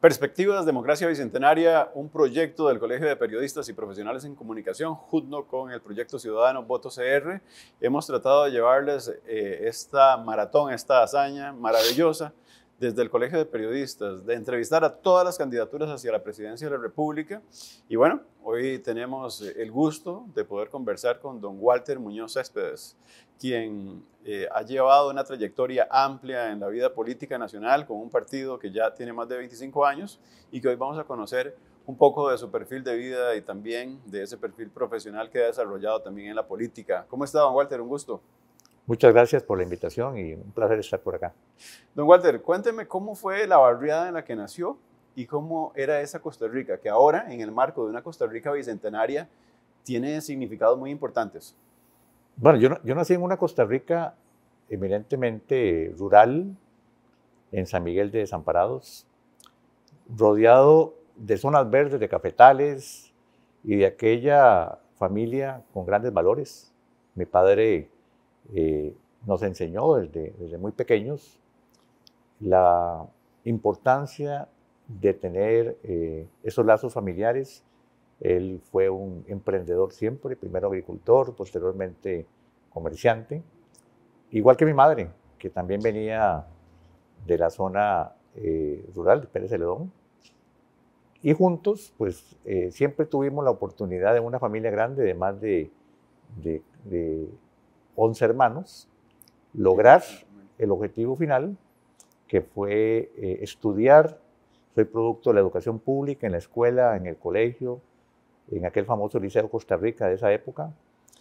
Perspectivas, Democracia Bicentenaria, un proyecto del Colegio de Periodistas y Profesionales en Comunicación, junto con el proyecto ciudadano Voto CR. Hemos tratado de llevarles esta maratón, esta hazaña maravillosa desde el Colegio de Periodistas, de entrevistar a todas las candidaturas hacia la presidencia de la República. Y bueno, hoy tenemos el gusto de poder conversar con don Walter Muñoz Céspedes, quien ha llevado una trayectoria amplia en la vida política nacional con un partido que ya tiene más de 25 años y que hoy vamos a conocer un poco de su perfil de vida y también de ese perfil profesional que ha desarrollado también en la política. ¿Cómo está, don Walter? Un gusto. Muchas gracias por la invitación y un placer estar por acá. Don Walter, cuénteme cómo fue la barriada en la que nació y cómo era esa Costa Rica, que ahora, en el marco de una Costa Rica bicentenaria, tiene significados muy importantes. Bueno, yo nací en una Costa Rica eminentemente rural, en San Miguel de Desamparados, rodeado de zonas verdes, de cafetales y de aquella familia con grandes valores. Mi padre nos enseñó desde muy pequeños la importancia de tener esos lazos familiares. Él fue un emprendedor siempre, primero agricultor, posteriormente comerciante, igual que mi madre, que también venía de la zona rural de Pérez Celedón. Y juntos, pues siempre tuvimos la oportunidad de una familia grande de más de 11 hermanos, lograr el objetivo final, que fue estudiar. Soy producto de la educación pública en la escuela, en el colegio, en aquel famoso Liceo Costa Rica de esa época.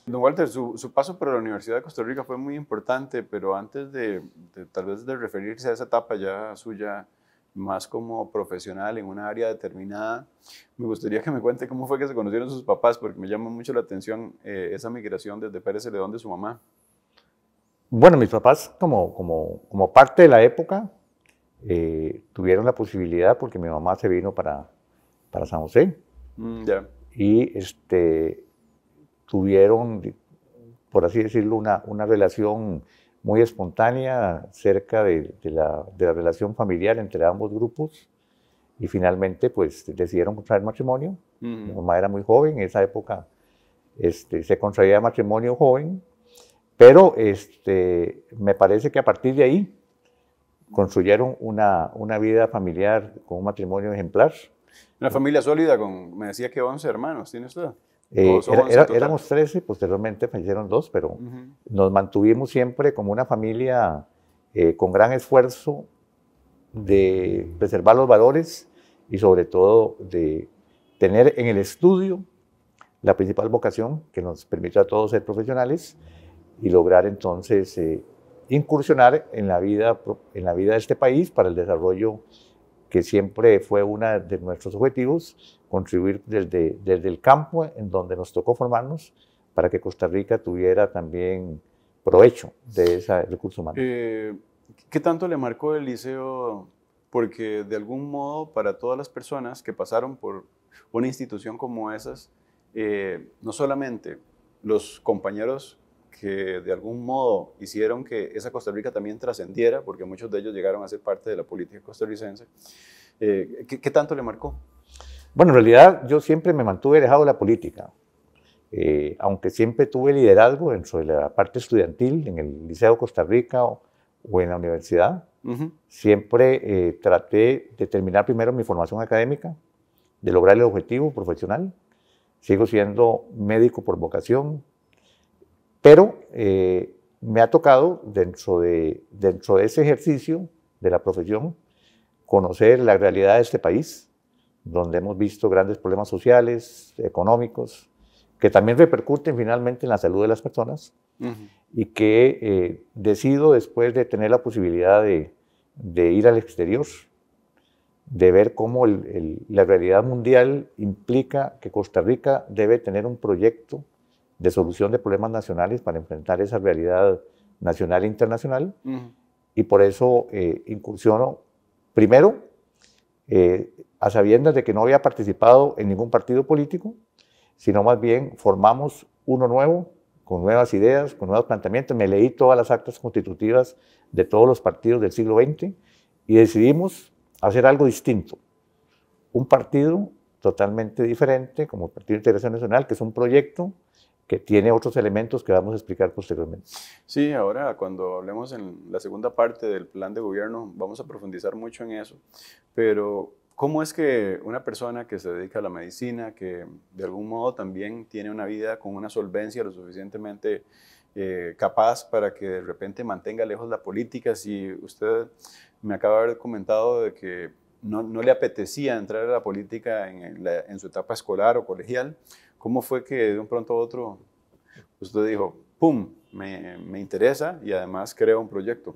Don Walter, su paso por la Universidad de Costa Rica fue muy importante, pero antes de tal vez de referirse a esa etapa ya suya, más como profesional en una área determinada, me gustaría que me cuente cómo fue que se conocieron sus papás, porque me llama mucho la atención esa migración desde Pérez Celedón de su mamá. Bueno, mis papás, como parte de la época, tuvieron la posibilidad, porque mi mamá se vino para San José, y tuvieron, por así decirlo, una relación muy espontánea cerca de la relación familiar entre ambos grupos, y finalmente pues decidieron contraer matrimonio. Mi mamá era muy joven, en esa época se contraía matrimonio joven, pero me parece que a partir de ahí construyeron una vida familiar con un matrimonio ejemplar. Una familia sólida me decía que 11 hermanos, ¿tiene usted? Éramos 13, posteriormente fallecieron 2, pero nos mantuvimos siempre como una familia con gran esfuerzo de preservar los valores y sobre todo de tener en el estudio la principal vocación que nos permitió a todos ser profesionales y lograr entonces incursionar en la vida de este país para el desarrollo, que siempre fue uno de nuestros objetivos, contribuir desde el campo en donde nos tocó formarnos para que Costa Rica tuviera también provecho de ese recurso humano. ¿Qué tanto le marcó el liceo? Porque de algún modo para todas las personas que pasaron por una institución como esas, no solamente los compañeros que de algún modo hicieron que esa Costa Rica también trascendiera, porque muchos de ellos llegaron a ser parte de la política costarricense, ¿qué tanto le marcó? Bueno, en realidad yo siempre me mantuve alejado de la política, aunque siempre tuve liderazgo dentro de la parte estudiantil, en el Liceo Costa Rica o en la universidad. Siempre traté de terminar primero mi formación académica, de lograr el objetivo profesional. Sigo siendo médico por vocación, pero me ha tocado dentro de ese ejercicio de la profesión conocer la realidad de este país, donde hemos visto grandes problemas sociales, económicos, que también repercuten finalmente en la salud de las personas, y que decido, después de tener la posibilidad de ir al exterior, de ver cómo la realidad mundial implica que Costa Rica debe tener un proyecto de solución de problemas nacionales para enfrentar esa realidad nacional e internacional, y por eso incursiono primero a sabiendas de que no había participado en ningún partido político, sino más bien formamos uno nuevo, con nuevas ideas, con nuevos planteamientos. Me leí todas las actas constitutivas de todos los partidos del siglo XX y decidimos hacer algo distinto. un partido totalmente diferente, como el Partido de Integración Nacional, que es un proyecto que tiene otros elementos que vamos a explicar posteriormente. Sí, ahora cuando hablemos en la segunda parte del plan de gobierno vamos a profundizar mucho en eso, pero ¿cómo es que una persona que se dedica a la medicina, que de algún modo también tiene una vida con una solvencia lo suficientemente capaz para que de repente mantenga lejos la política? Si usted me acaba de haber comentado de que no le apetecía entrar a la política en su etapa escolar o colegial, ¿cómo fue que de un pronto a otro usted dijo, ¡pum!, me interesa y además creo un proyecto?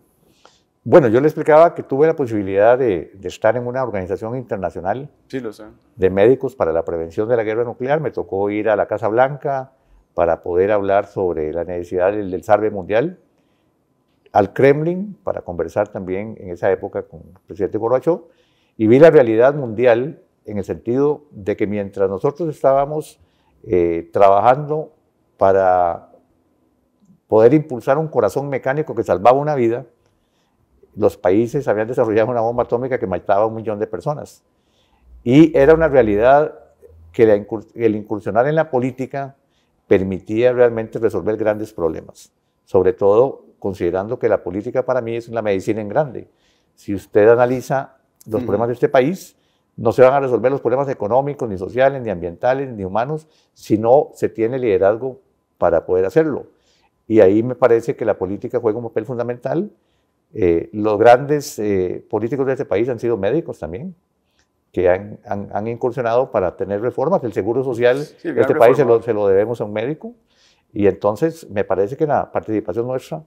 Bueno, yo le explicaba que tuve la posibilidad de estar en una organización internacional, Sí, lo sé. de médicos para la prevención de la guerra nuclear. Me tocó ir a la Casa Blanca para poder hablar sobre la necesidad del desarme mundial, al Kremlin para conversar también en esa época con el presidente Gorbachev, y vi la realidad mundial en el sentido de que mientras nosotros estábamos trabajando para poder impulsar un corazón mecánico que salvaba una vida, los países habían desarrollado una bomba atómica que mataba a 1 millón de personas. Y era una realidad que el incursionar en la política permitía realmente resolver grandes problemas, sobre todo considerando que la política para mí es la medicina en grande. Si usted analiza los problemas de este país, no se van a resolver los problemas económicos, ni sociales, ni ambientales, ni humanos, si no se tiene liderazgo para poder hacerlo. Y ahí me parece que la política juega un papel fundamental. Los grandes políticos de este país han sido médicos también, que han incursionado para tener reformas. El seguro social de este país se lo debemos a un médico. Y entonces me parece que la participación nuestra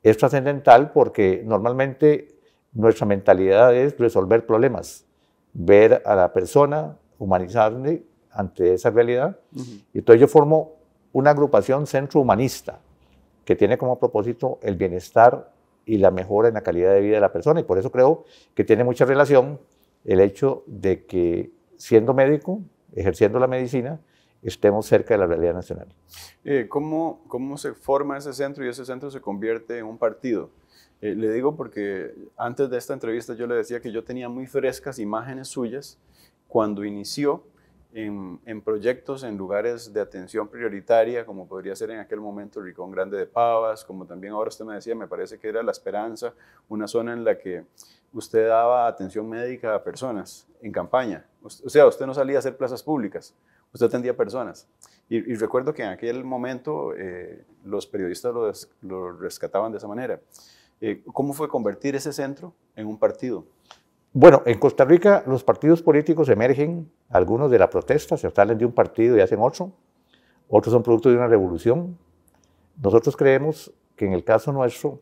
es trascendental porque normalmente nuestra mentalidad es resolver problemas, ver a la persona, humanizarle ante esa realidad. Y entonces yo formo una agrupación centro humanista que tiene como propósito el bienestar y la mejora en la calidad de vida de la persona. Y por eso creo que tiene mucha relación el hecho de que siendo médico, ejerciendo la medicina, estemos cerca de la realidad nacional. ¿Cómo se forma ese centro y ese centro se convierte en un partido? Le digo porque antes de esta entrevista yo le decía que yo tenía muy frescas imágenes suyas cuando inició en proyectos en lugares de atención prioritaria, como podría ser en aquel momento Rincón Grande de Pavas, como también ahora usted me decía, me parece que era La Esperanza, una zona en la que usted daba atención médica a personas en campaña. O sea, usted no salía a hacer plazas públicas, usted atendía personas. Y recuerdo que en aquel momento los periodistas lo rescataban de esa manera. ¿Cómo fue convertir ese centro en un partido? Bueno, en Costa Rica los partidos políticos emergen, algunos de la protesta, se salen de un partido y hacen otro, otros son producto de una revolución. Nosotros creemos que en el caso nuestro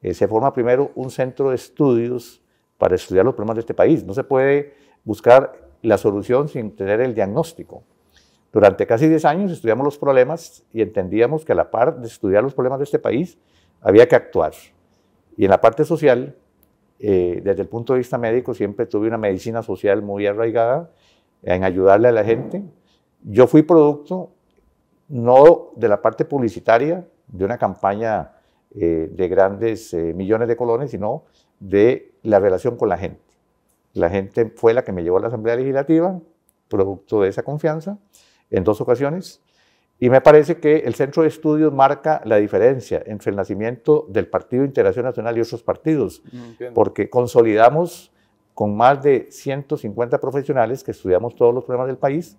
se forma primero un centro de estudios para estudiar los problemas de este país. No se puede buscar la solución sin tener el diagnóstico. Durante casi 10 años estudiamos los problemas y entendíamos que a la par de estudiar los problemas de este país había que actuar. Y en la parte social, desde el punto de vista médico, siempre tuve una medicina social muy arraigada en ayudarle a la gente. Yo fui producto no de la parte publicitaria, de una campaña de grandes millones de colones, sino de la relación con la gente. La gente fue la que me llevó a la Asamblea Legislativa, producto de esa confianza, en 2 ocasiones. Y me parece que el centro de estudios marca la diferencia entre el nacimiento del Partido de Integración Nacional y otros partidos, porque consolidamos con más de 150 profesionales que estudiamos todos los problemas del país,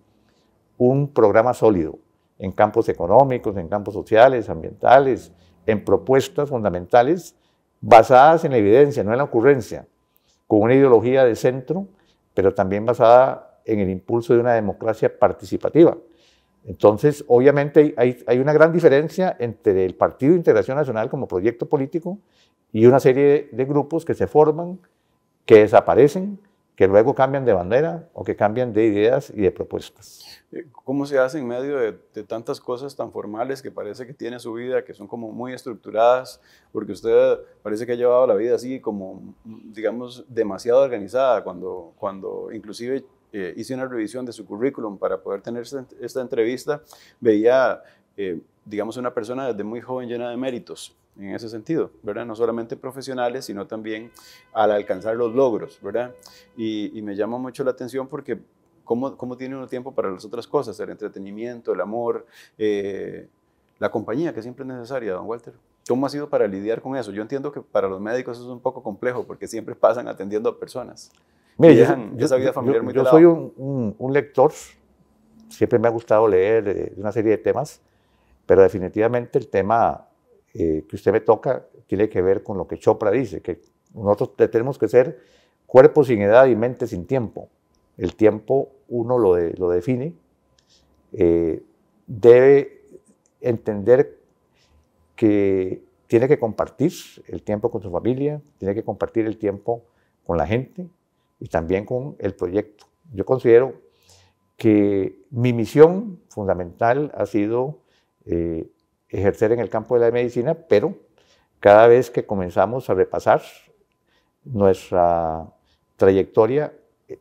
un programa sólido en campos económicos, en campos sociales, ambientales, en propuestas fundamentales basadas en la evidencia, no en la ocurrencia, con una ideología de centro, pero también basada en el impulso de una democracia participativa. Entonces, obviamente hay una gran diferencia entre el Partido de Integración Nacional como proyecto político y una serie de grupos que se forman, que desaparecen, que luego cambian de bandera o que cambian de ideas y de propuestas. ¿Cómo se hace en medio de tantas cosas tan formales que parece que tiene su vida, que son como muy estructuradas? Porque usted parece que ha llevado la vida así como, digamos, demasiado organizada, cuando inclusive hice una revisión de su currículum para poder tener esta entrevista, veía, digamos, una persona desde muy joven llena de méritos. en ese sentido, ¿verdad? No solamente profesionales, sino también al alcanzar los logros, ¿verdad? Y me llama mucho la atención porque ¿cómo tiene uno tiempo para las otras cosas? El entretenimiento, el amor, la compañía que siempre es necesaria, don Walter. ¿Cómo ha sido para lidiar con eso? Yo entiendo que para los médicos eso es un poco complejo porque siempre pasan atendiendo a personas. Mire, y dejan esa vida familiar muy de lado. Yo soy un lector, siempre me ha gustado leer de una serie de temas, pero definitivamente el tema que usted me toca tiene que ver con lo que Chopra dice, que nosotros tenemos que ser cuerpo sin edad y mente sin tiempo. El tiempo uno lo define, debe entender que tiene que compartir el tiempo con su familia, tiene que compartir el tiempo con la gente y también con el proyecto. Yo considero que mi misión fundamental ha sido ejercer en el campo de la medicina, pero cada vez que comenzamos a repasar nuestra trayectoria,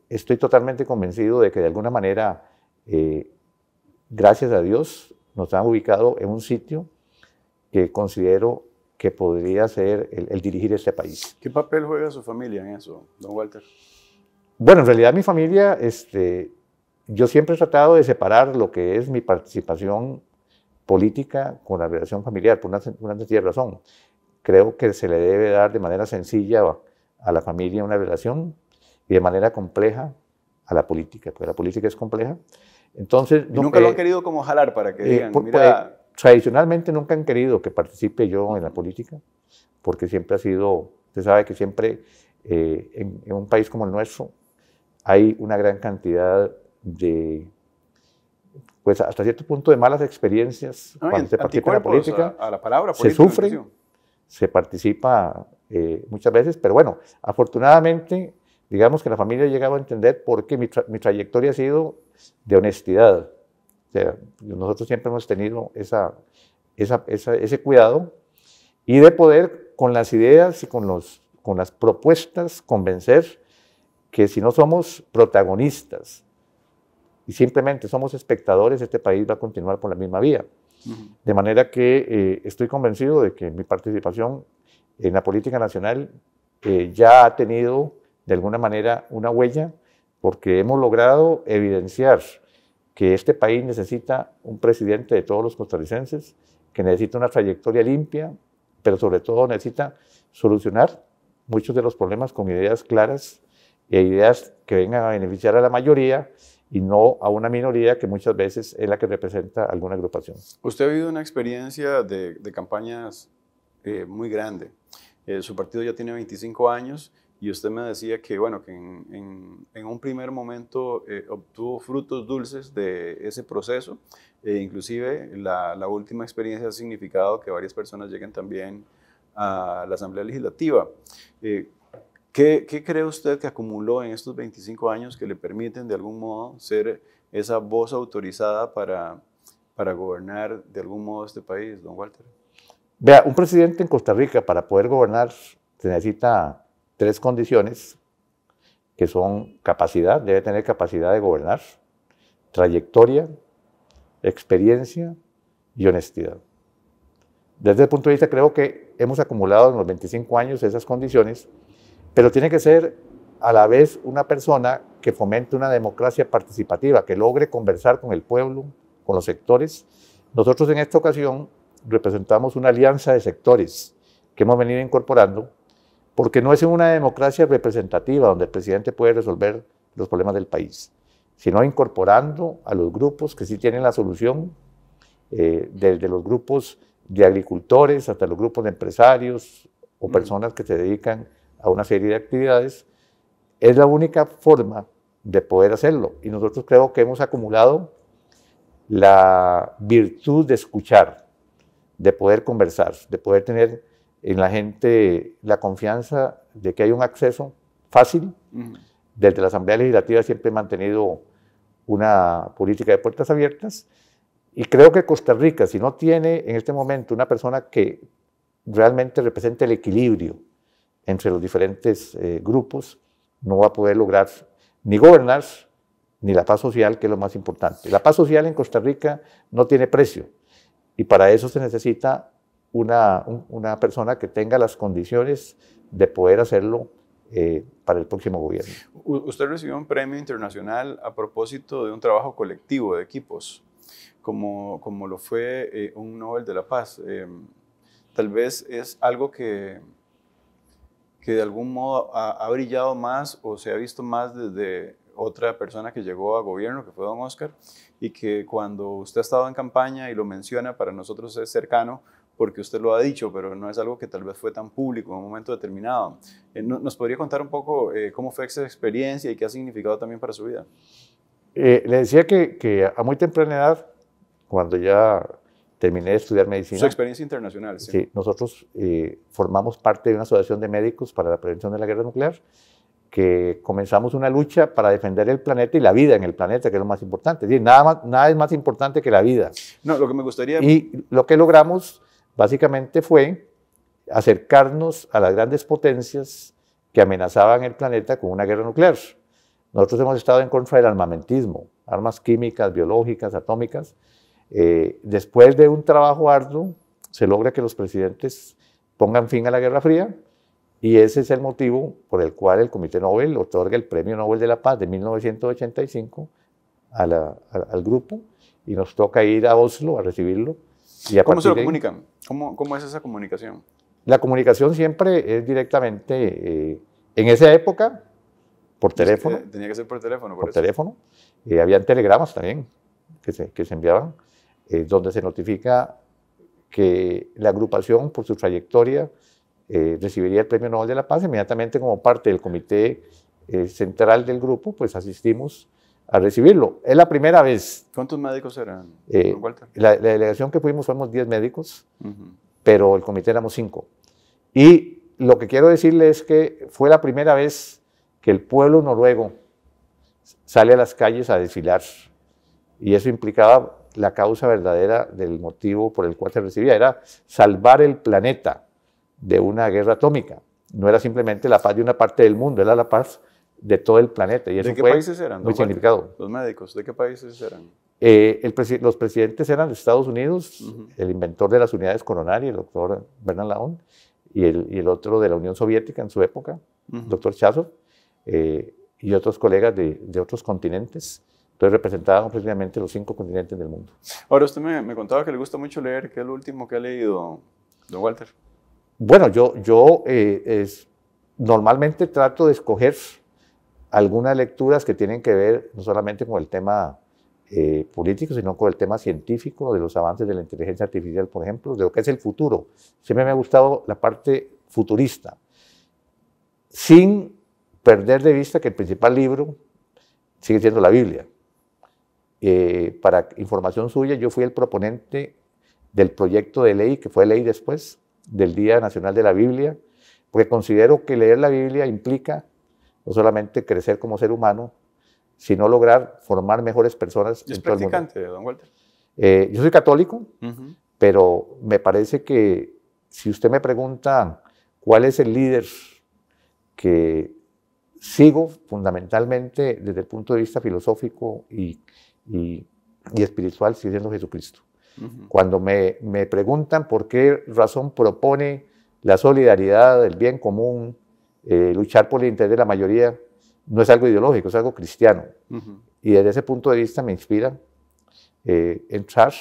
estoy totalmente convencido de que de alguna manera, gracias a Dios, nos han ubicado en un sitio que considero que podría ser el dirigir este país. ¿Qué papel juega su familia en eso, don Walter? Bueno, en realidad mi familia, yo siempre he tratado de separar lo que es mi participación política con la relación familiar, por una sencilla razón. Creo que se le debe dar de manera sencilla a la familia una relación y de manera compleja a la política, porque la política es compleja. Entonces, nunca lo han querido como jalar para que digan, mira... Tradicionalmente nunca han querido que participe yo en la política, porque siempre ha sido, usted sabe que siempre en un país como el nuestro hay una gran cantidad de, pues hasta cierto punto de malas experiencias cuando se participa en la política. A la palabra política, se sufre, se participa muchas veces, pero bueno, afortunadamente, digamos que la familia ha llegado a entender por qué mi trayectoria ha sido de honestidad. O sea, nosotros siempre hemos tenido ese cuidado y de poder con las ideas y con las propuestas convencer que si no somos protagonistas y simplemente somos espectadores, este país va a continuar por la misma vía. De manera que estoy convencido de que mi participación en la política nacional ya ha tenido de alguna manera una huella, porque hemos logrado evidenciar que este país necesita un presidente de todos los costarricenses, que necesita una trayectoria limpia, pero sobre todo necesita solucionar muchos de los problemas con ideas claras e ideas que vengan a beneficiar a la mayoría y no a una minoría que muchas veces es la que representa alguna agrupación. Usted ha vivido una experiencia de campañas muy grande. Su partido ya tiene 25 años y usted me decía que, bueno, que en un primer momento obtuvo frutos dulces de ese proceso. Inclusive la última experiencia ha significado que varias personas lleguen también a la Asamblea Legislativa. ¿Qué cree usted que acumuló en estos 25 años que le permiten de algún modo ser esa voz autorizada para gobernar de algún modo este país, don Walter? Vea, un presidente en Costa Rica para poder gobernar se necesita 3 condiciones, que son capacidad, debe tener capacidad de gobernar, trayectoria, experiencia y honestidad. Desde el punto de vista, creo que hemos acumulado en los 25 años esas condiciones, pero tiene que ser a la vez una persona que fomente una democracia participativa, que logre conversar con el pueblo, con los sectores. Nosotros en esta ocasión representamos una alianza de sectores que hemos venido incorporando, porque no es una democracia representativa donde el presidente puede resolver los problemas del país, sino incorporando a los grupos que sí tienen la solución, desde los grupos de agricultores hasta los grupos de empresarios o personas que se dedican a una serie de actividades. Es la única forma de poder hacerlo y nosotros creo que hemos acumulado la virtud de escuchar, de poder conversar, de poder tener en la gente la confianza de que hay un acceso fácil. Desde la Asamblea Legislativa siempre he mantenido una política de puertas abiertas y creo que Costa Rica, si no tiene en este momento una persona que realmente represente el equilibrio entre los diferentes grupos, no va a poder lograr ni gobernar ni la paz social, que es lo más importante. La paz social en Costa Rica no tiene precio y para eso se necesita una persona que tenga las condiciones de poder hacerlo para el próximo gobierno. Usted recibió un premio internacional a propósito de un trabajo colectivo de equipos, como lo fue un Nobel de la Paz. Tal vez es algo que de algún modo ha brillado más o se ha visto más desde otra persona que llegó a gobierno, que fue don Oscar, y que cuando usted ha estado en campaña y lo menciona, para nosotros es cercano, porque usted lo ha dicho, pero no es algo que tal vez fue tan público en un momento determinado. ¿Nos podría contar un poco cómo fue esa experiencia y qué ha significado también para su vida? Le decía que a muy temprana edad, cuando ya terminé de estudiar medicina. Su experiencia internacional, sí. Sí, nosotros formamos parte de una asociación de médicos para la prevención de la guerra nuclear, que comenzamos una lucha para defender el planeta y la vida en el planeta, que es lo más importante. Es decir, nada es más importante que la vida. No, lo que me gustaría... Y lo que logramos básicamente fue acercarnos a las grandes potencias que amenazaban el planeta con una guerra nuclear. Nosotros hemos estado en contra del armamentismo, armas químicas, biológicas, atómicas. Después de un trabajo arduo, se logra que los presidentes pongan fin a la Guerra Fría, y ese es el motivo por el cual el Comité Nobel otorga el Premio Nobel de la Paz de 1985 al grupo, y nos toca ir a Oslo a recibirlo. Y ¿Cómo se lo comunican? ¿Cómo es esa comunicación? La comunicación siempre es directamente, en esa época, por teléfono. Tenía que ser por teléfono. Por teléfono. Habían telegramas también que se enviaban, donde se notifica que la agrupación, por su trayectoria, recibiría el Premio Nobel de la Paz. Inmediatamente, como parte del comité central del grupo, pues asistimos a recibirlo. Es la primera vez. ¿Cuántos médicos eran, Walter? La delegación que fuimos 10 médicos, pero el comité éramos 5. Y lo que quiero decirle es que fue la primera vez que el pueblo noruego sale a las calles a desfilar, y eso implicaba la causa verdadera del motivo por el cual se recibía, era salvar el planeta de una guerra atómica. No era simplemente la paz de una parte del mundo, era la paz de todo el planeta. Y eso ¿De qué fue países eran? muy significado. Los médicos, ¿de qué países eran? Los presidentes eran de Estados Unidos, el inventor de las unidades coronarias, el doctor Bernard Laon, y el otro de la Unión Soviética en su época, doctor Chazov, y otros colegas de otros continentes. Entonces representaban precisamente los 5 continentes del mundo. Ahora, usted me contaba que le gusta mucho leer. ¿Qué es lo último que ha leído, don Walter? Bueno, yo normalmente trato de escoger algunas lecturas que tienen que ver no solamente con el tema político, sino con el tema científico, de los avances de la inteligencia artificial, por ejemplo, de lo que es el futuro. Siempre me ha gustado la parte futurista, sin perder de vista que el principal libro sigue siendo la Biblia. Para información suya, yo fui el proponente del proyecto de ley, que fue ley después del Día Nacional de la Biblia, porque considero que leer la Biblia implica no solamente crecer como ser humano, sino lograr formar mejores personas en todo el mundo. ¿Es practicante, don Walter? Yo soy católico, pero me parece que si usted me pregunta cuál es el líder que sigo fundamentalmente desde el punto de vista filosófico y espiritual, sigue siendo Jesucristo. Cuando me preguntan por qué razón propone la solidaridad, el bien común, luchar por el interés de la mayoría, no es algo ideológico, es algo cristiano. Y desde ese punto de vista me inspira entrar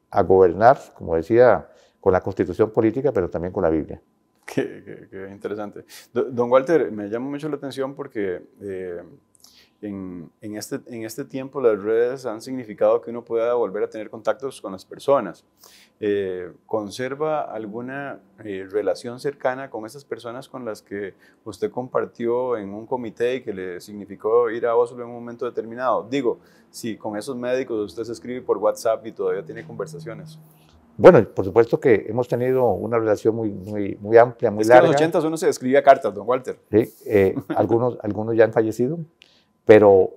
a gobernar, como decía, con la Constitución política, pero también con la Biblia. Qué interesante. Don Walter, me llama mucho la atención porque en este tiempo las redes han significado que uno pueda volver a tener contactos con las personas. ¿Conserva alguna relación cercana con esas personas con las que usted compartió en un comité y que le significó ir a Oslo en un momento determinado? Digo, si con esos médicos usted se escribe por WhatsApp y todavía tiene conversaciones. Bueno, por supuesto que hemos tenido una relación muy amplia, muy larga. En los 80 uno se escribía cartas, don Walter. Sí, algunos ya han fallecido, pero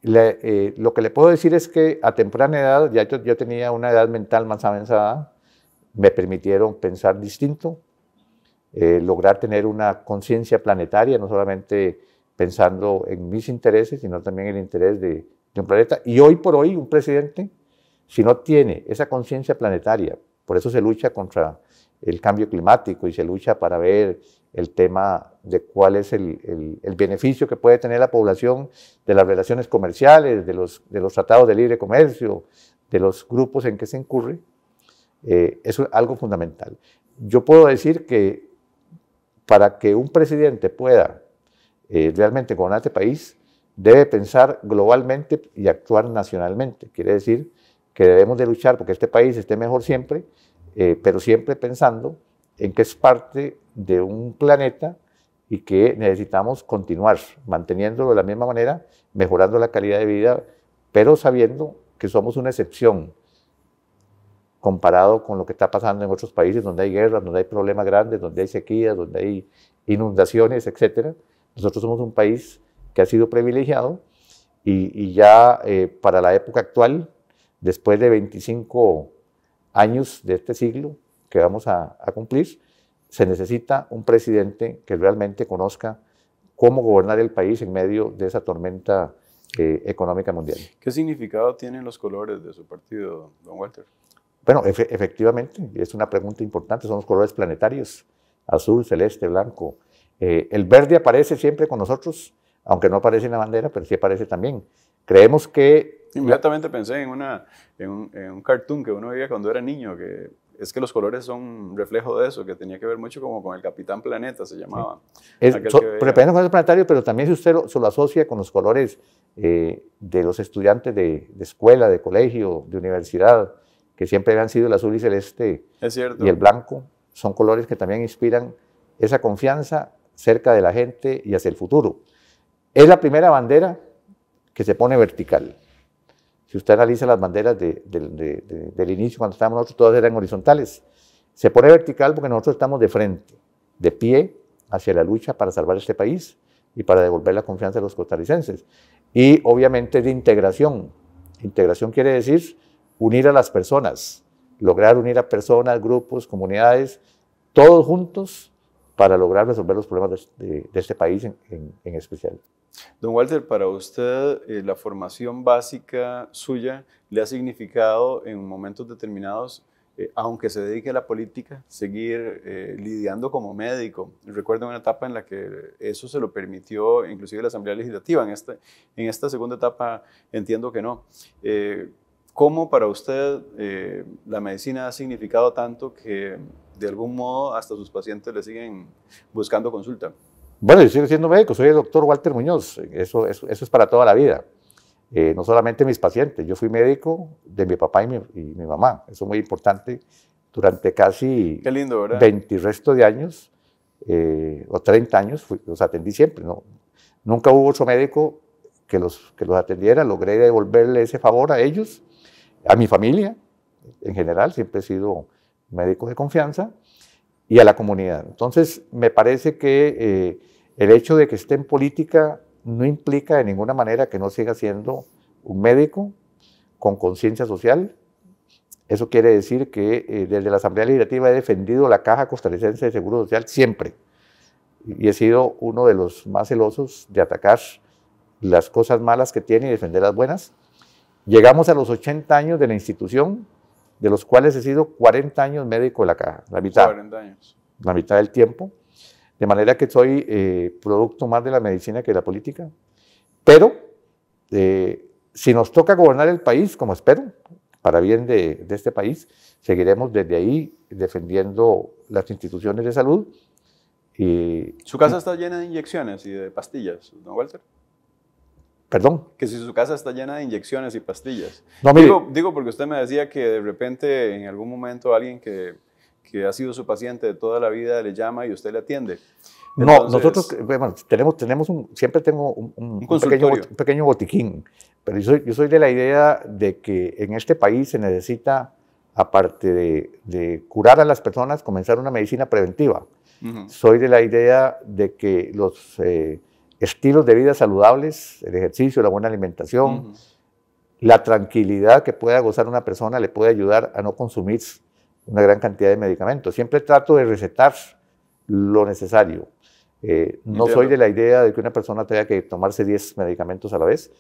lo que le puedo decir es que a temprana edad, ya yo tenía una edad mental más avanzada, me permitieron pensar distinto, lograr tener una conciencia planetaria, no solamente pensando en mis intereses, sino también en el interés de un planeta. Y hoy por hoy, un presidente, si no tiene esa conciencia planetaria, por eso se lucha contra el cambio climático y se lucha para ver el tema de cuál es el beneficio que puede tener la población de las relaciones comerciales, de los tratados de libre comercio, de los grupos en que se incurre, es algo fundamental. Yo puedo decir que para que un presidente pueda realmente gobernar este país, debe pensar globalmente y actuar nacionalmente. Quiere decir que debemos de luchar porque este país esté mejor siempre, pero siempre pensando en que es parte de un planeta y que necesitamos continuar manteniéndolo de la misma manera, mejorando la calidad de vida, pero sabiendo que somos una excepción comparado con lo que está pasando en otros países donde hay guerras, donde hay problemas grandes, donde hay sequías, donde hay inundaciones, etc. Nosotros somos un país que ha sido privilegiado y ya para la época actual, después de 25 años de este siglo que vamos a cumplir, se necesita un presidente que realmente conozca cómo gobernar el país en medio de esa tormenta económica mundial. ¿Qué significado tienen los colores de su partido, don Walter? Bueno, efectivamente, es una pregunta importante, son los colores planetarios, azul, celeste, blanco. El verde aparece siempre con nosotros, aunque no aparece en la bandera, pero sí aparece también. Creemos que... Inmediatamente pensé en un cartoon que uno veía cuando era niño, que es que los colores son un reflejo de eso, que tenía que ver mucho como con el Capitán Planeta, se llamaba. Depende del planetario, pero también si usted se lo asocia con los colores de los estudiantes de escuela, de colegio, de universidad, que siempre han sido el azul y celeste y el blanco, son colores que también inspiran esa confianza cerca de la gente y hacia el futuro. Es la primera bandera que se pone vertical. Si usted analiza las banderas del inicio, cuando estábamos nosotros, todas eran horizontales. Se pone vertical porque nosotros estamos de frente, de pie, hacia la lucha para salvar este país y para devolver la confianza de los costarricenses. Y obviamente de integración. Integración quiere decir unir a las personas, lograr unir a personas, grupos, comunidades, todos juntos para lograr resolver los problemas de este país en especial. Don Walter, para usted la formación básica suya le ha significado en momentos determinados, aunque se dedique a la política, seguir lidiando como médico. Recuerdo una etapa en la que eso se lo permitió inclusive la Asamblea Legislativa. En esta segunda etapa entiendo que no. ¿Cómo para usted la medicina ha significado tanto que de algún modo hasta sus pacientes le siguen buscando consulta? Bueno, yo sigo siendo médico, soy el doctor Walter Muñoz, eso es para toda la vida. No solamente mis pacientes, yo fui médico de mi papá y mi mamá, eso es muy importante, durante casi 20 y resto de años, o 30 años, los atendí siempre, ¿no? Nunca hubo otro médico que los atendiera, logré devolverle ese favor a ellos, a mi familia en general, siempre he sido médico de confianza, y a la comunidad. Entonces, me parece que el hecho de que esté en política no implica de ninguna manera que no siga siendo un médico con conciencia social. Eso quiere decir que desde la Asamblea Legislativa he defendido la Caja Costarricense de Seguro Social siempre. Y he sido uno de los más celosos de atacar las cosas malas que tiene y defender las buenas. Llegamos a los 80 años de la institución, de los cuales he sido 40 años médico de la Caja, la mitad. 40 años. La mitad del tiempo. De manera que soy producto más de la medicina que de la política. Pero si nos toca gobernar el país, como espero, para bien de este país, seguiremos desde ahí defendiendo las instituciones de salud. ¿Su casa está llena de inyecciones y de pastillas, don Walter? ¿Perdón? Que si su casa está llena de inyecciones y pastillas. No, mire, digo porque usted me decía que de repente en algún momento alguien que ha sido su paciente de toda la vida le llama y usted le atiende. Entonces, no, nosotros bueno, siempre tengo un pequeño botiquín, pero yo soy de la idea de que en este país se necesita, aparte de curar a las personas, comenzar una medicina preventiva. Soy de la idea de que los estilos de vida saludables, el ejercicio, la buena alimentación, la tranquilidad que pueda gozar una persona le puede ayudar a no consumir una gran cantidad de medicamentos. Siempre trato de recetar lo necesario. No soy de la idea de que una persona tenga que tomarse 10 medicamentos a la vez.